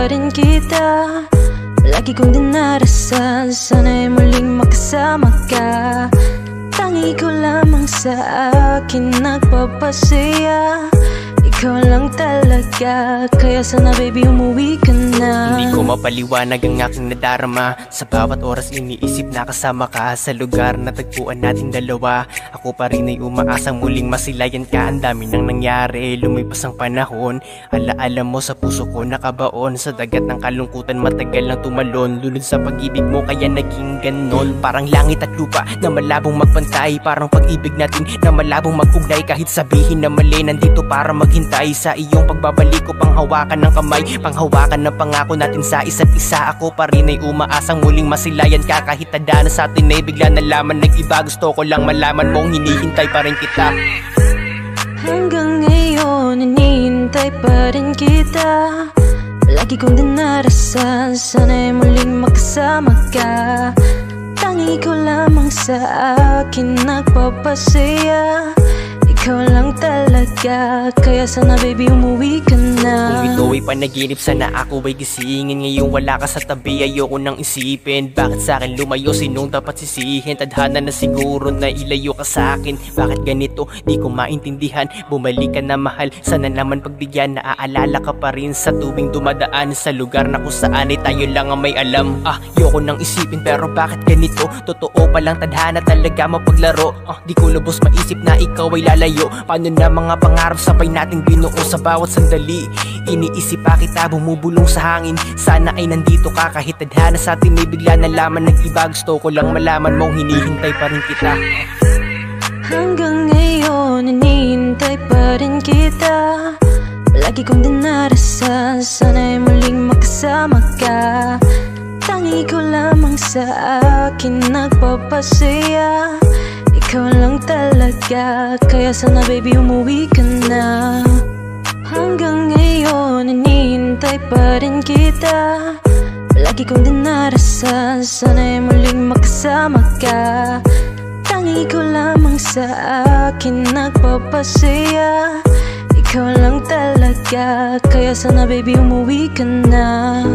pa rin kita. Lagi kong dinarasal, sana'y muling makasama ka. Tangi ko lamang sa akin nagpapasaya. Ikaw lang talaga, kaya sana baby umuwi ka na. Hindi ko mapaliwanag ang aking nadarama. Sa bawat oras iniisip na kasama ka. Sa lugar na tagpuan nating dalawa, ako pa rin ay umaasang muling masilayan ka. Ang dami nang nangyari, lumipas ang panahon. Alaala mo sa puso ko nakabaon. Sa dagat ng kalungkutan matagal nang tumalon. Lunod sa pag-ibig mo kaya naging ganon. Parang langit at lupa na malabong magpantay. Parang pag-ibig natin na malabong mag-ugnay. Kahit sabihin na mali, nandito para maghintay. Sa iyong pagbabalik ko, panghawakan ng kamay, panghawakan ng pangako natin sa isa't isa. Ako pa rin ay umaasang muling masilayan ka. Kahit tanda na sa atin ay bigla nalaman nag-iba. Gusto ko lang malaman mong hinihintay pa rin kita. Hanggang ngayon hinihintay pa rin kita. Lagi kong dinarasal, sana'y muling makasama ka. Tangi ko lamang sa akin nagpapasaya. Ikaw lang talaga, kaya sana baby umuwi ka na. Kung ito ay panaginip, sana ako ay gisingin. Ngayong wala ka sa tabi, ayoko nang isipin. Bakit sa akin lumayo, sinong dapat sisihin? Tadhana na siguro na ilayo ka sa akin. Bakit ganito, di ko maintindihan. Bumalik ka na mahal, sana naman pagbigyan. Naaalala ka pa rin sa tuwing dumadaan sa lugar na kung saan ay tayo lang ang may alam. Ayoko nang isipin, pero bakit ganito? Totoo palang tadhana talaga mapaglaro. Di ko lubos maisip na ikaw ay lalayo. Paano na mga pangarap sabay nating binuo sa bawat sandali? Iniisip pa kita bumubulong sa hangin. Sana ay nandito ka kahit tadhana sa atin ay bigla nalaman nag-iba. Gusto ko lang malaman mong hinihintay pa rin kita. Hanggang ngayon hinihintay pa rin kita. Lagi kong dinarasal, sana'y muling makasama ka. Tangi ko lamang sa akin nagpapasaya. Ikaw lang talaga, kaya sana baby umuwi ka na. Hanggang ngayon hinihintay pa rin kita. Lagi kong dinarasal, sana'y muling makasama ka. Tangi ko lamang sa akin nagpapasaya. Ikaw lang talaga, kaya sana baby umuwi ka na.